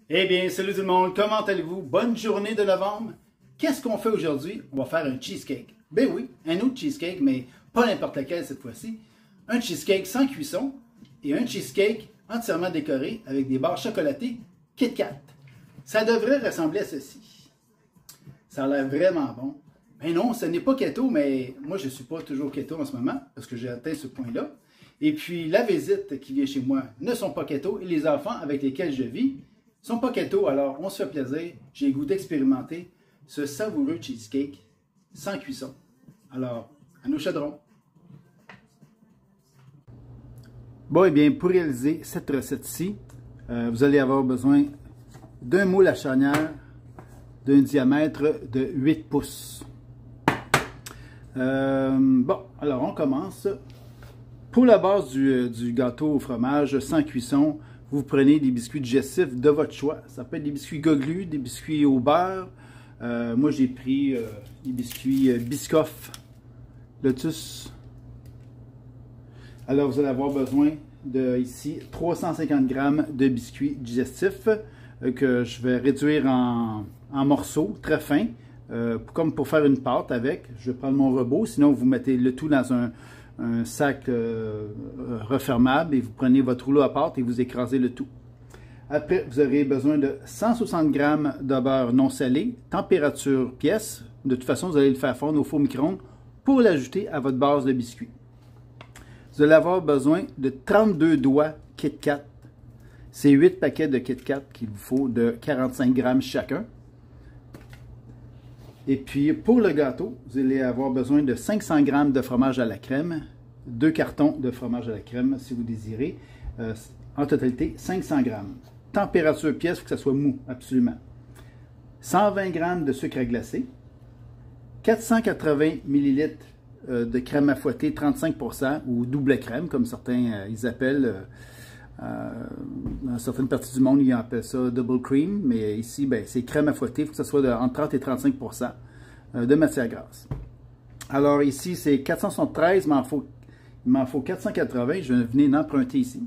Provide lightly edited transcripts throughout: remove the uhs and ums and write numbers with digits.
Eh bien, salut tout le monde, comment allez-vous? Bonne journée de novembre. Qu'est-ce qu'on fait aujourd'hui? On va faire un cheesecake. Ben oui, un autre cheesecake, mais pas n'importe lequel cette fois-ci. Un cheesecake sans cuisson et un cheesecake entièrement décoré avec des barres chocolatées Kit Kat. Ça devrait ressembler à ceci. Ça a l'air vraiment bon. Ben non, ce n'est pas keto, mais moi je ne suis pas toujours keto en ce moment parce que j'ai atteint ce point-là. Et puis la visite qui vient chez moi ne sont pas keto et les enfants avec lesquels je vis ne sont pas keto, alors on se fait plaisir. J'ai le goût d'expérimenter ce savoureux cheesecake sans cuisson. Alors, à nos chaudrons. Bon, et bien, pour réaliser cette recette-ci, vous allez avoir besoin d'un moule à charnière d'un diamètre de 8 pouces. Bon, alors on commence. Pour la base du gâteau au fromage sans cuisson, vous prenez des biscuits digestifs de votre choix. Ça peut être des biscuits Goglu, des biscuits au beurre. Moi, j'ai pris des biscuits Biscoff Lotus. Alors, vous allez avoir besoin de, ici, 350 g de biscuits digestifs que je vais réduire en morceaux très fins, comme pour faire une pâte avec. Je vais prendre mon robot, sinon vous mettez le tout dans un sac refermable et vous prenez votre rouleau à pâte et vous écrasez le tout. Après, vous aurez besoin de 160 g de beurre non salé, température pièce. De toute façon, vous allez le faire fondre au four micro-ondes pour l'ajouter à votre base de biscuits. Vous allez avoir besoin de 32 doigts Kit Kat. C'est 8 paquets de Kit Kat qu'il vous faut de 45 g chacun. Et puis, pour le gâteau, vous allez avoir besoin de 500 g de fromage à la crème, 2 cartons de fromage à la crème si vous désirez. En totalité, 500 g. Température pièce, il faut que ça soit mou, absolument. 120 g de sucre à glacer, 480 ml de crème à fouetter 35% ou double crème, comme certains ils appellent. Dans certaines parties du monde, ils appellent ça double cream, mais ici, ben, c'est crème à fouetter. Il faut que ce soit entre 30 et 35% de matière grasse. Alors ici, c'est 473, mais il m'en faut 480. Je vais venir l'emprunter ici.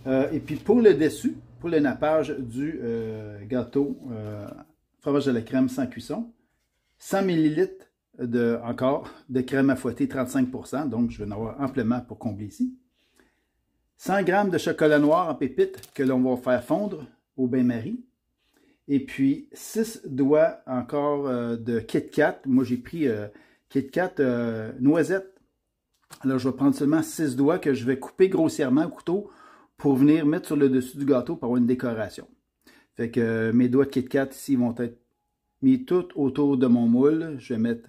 Et puis pour le dessus, pour le nappage du gâteau fromage à la crème sans cuisson, 100 ml encore de crème à fouetter 35%, donc je vais en avoir amplement pour combler ici. 100 g de chocolat noir en pépites que l'on va faire fondre au bain-marie. Et puis 6 doigts encore de Kit Kat. Moi j'ai pris Kit Kat noisette. Alors je vais prendre seulement 6 doigts que je vais couper grossièrement au couteau pour venir mettre sur le dessus du gâteau pour avoir une décoration. Fait que mes doigts de Kit Kat ici vont être mis tout autour de mon moule. Je vais mettre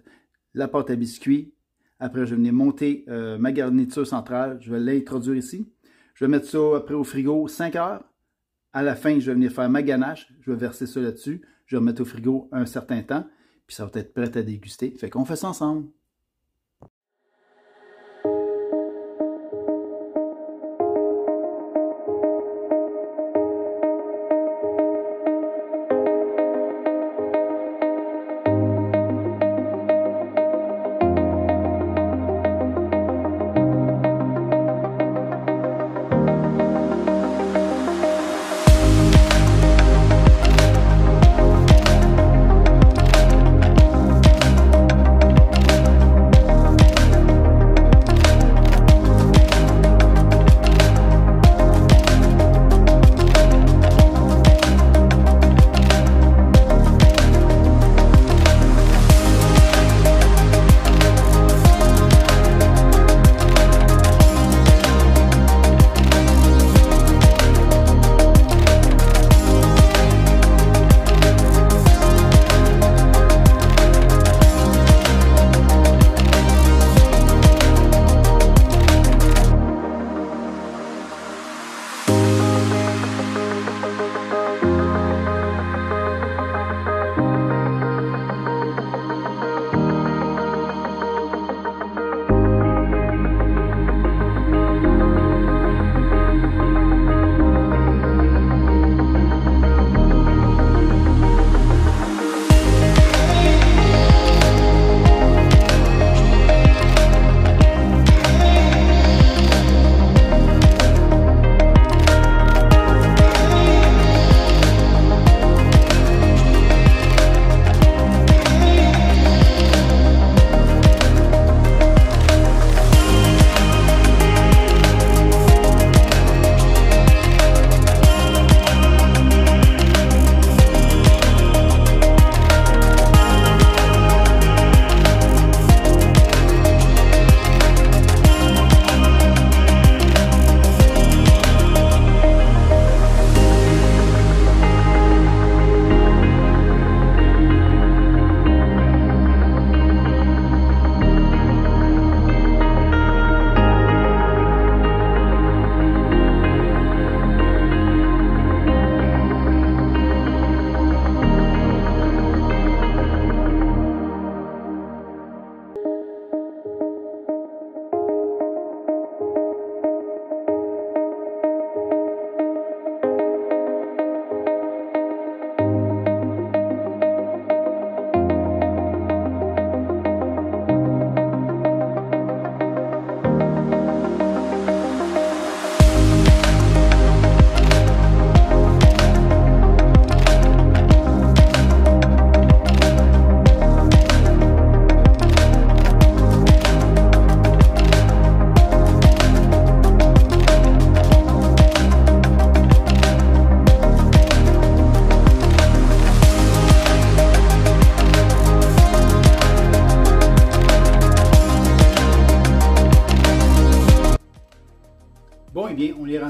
la pâte à biscuits. Après, je vais venir monter ma garniture centrale. Je vais l'introduire ici. Je vais mettre ça après au frigo 5 heures. À la fin, je vais venir faire ma ganache. Je vais verser ça là-dessus. Je vais remettre au frigo un certain temps. Puis ça va être prêt à déguster. Fait qu'on fait ça ensemble.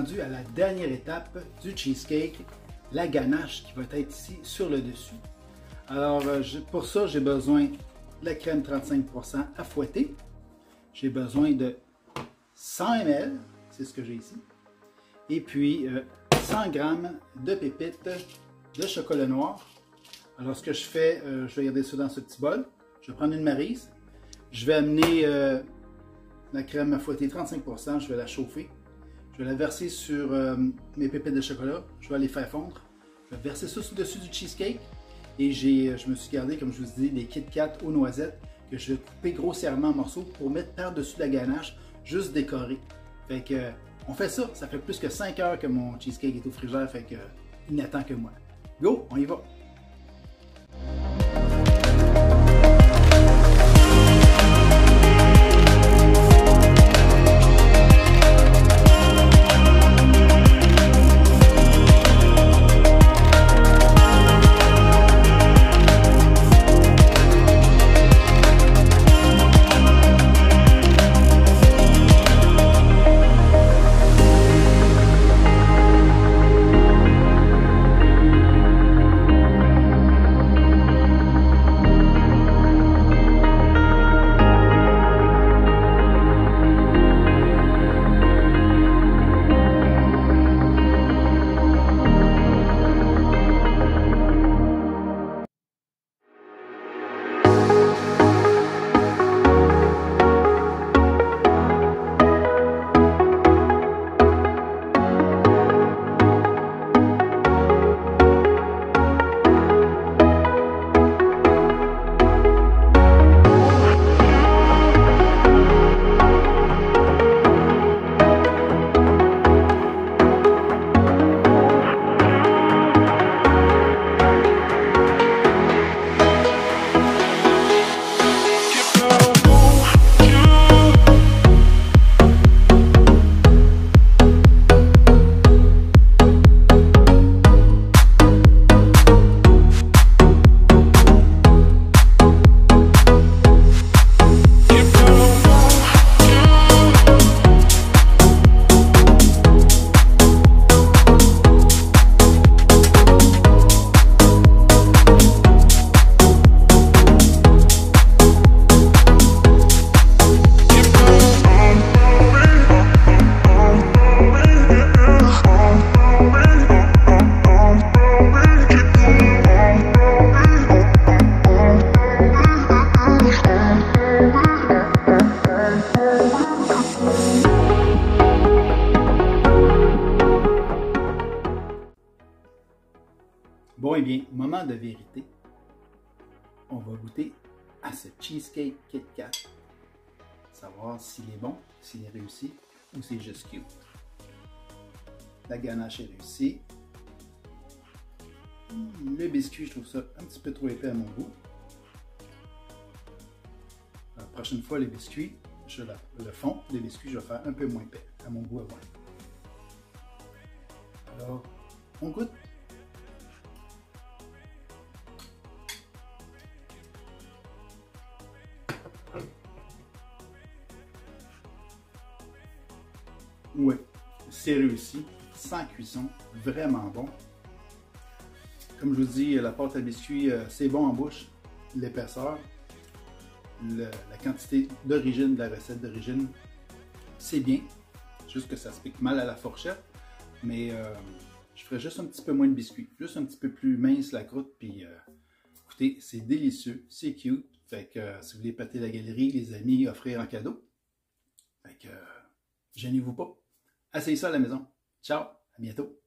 rendu à la dernière étape du cheesecake, la ganache qui va être ici sur le dessus. Alors, pour ça, j'ai besoin de la crème 35% à fouetter. J'ai besoin de 100 ml, c'est ce que j'ai ici. Et puis, 100 g de pépites de chocolat noir. Alors, ce que je fais, je vais garder ça dans ce petit bol. Je vais prendre une maryse. Je vais amener la crème à fouetter 35%. Je vais la chauffer. Je vais la verser sur mes pépites de chocolat. Je vais les faire fondre. Je vais verser ça sous-dessus du cheesecake. Et je me suis gardé, comme je vous dis, des Kit Kat aux noisettes que je vais couper grossièrement en morceaux pour mettre par-dessus la ganache, juste décorer. Fait que, on fait ça. Ça fait plus que 5 heures que mon cheesecake est au frigidaire. Fait que, il n'attend que moi. Go, on y va! Bon, eh bien, moment de vérité. On va goûter à ce cheesecake Kit Kat. Savoir s'il est bon, s'il est réussi ou c'est juste cute. La ganache est réussie. Le biscuit, je trouve ça un petit peu trop épais à mon goût. La prochaine fois, les biscuits, le fond des biscuits, je vais faire un peu moins épais à mon goût à moi. Alors, on goûte. Oui, c'est réussi, sans cuisson, vraiment bon. Comme je vous dis, la pâte à biscuits, c'est bon en bouche, l'épaisseur, la quantité d'origine de la recette d'origine, c'est bien, juste que ça se pique mal à la fourchette, mais je ferais juste un petit peu moins de biscuits, juste un petit peu plus mince la croûte, puis écoutez, c'est délicieux, c'est cute, fait que si vous voulez pâter la galerie, les amis, offrir en cadeau, fait que gênez-vous pas. Essayez ça à la maison. Ciao, à bientôt.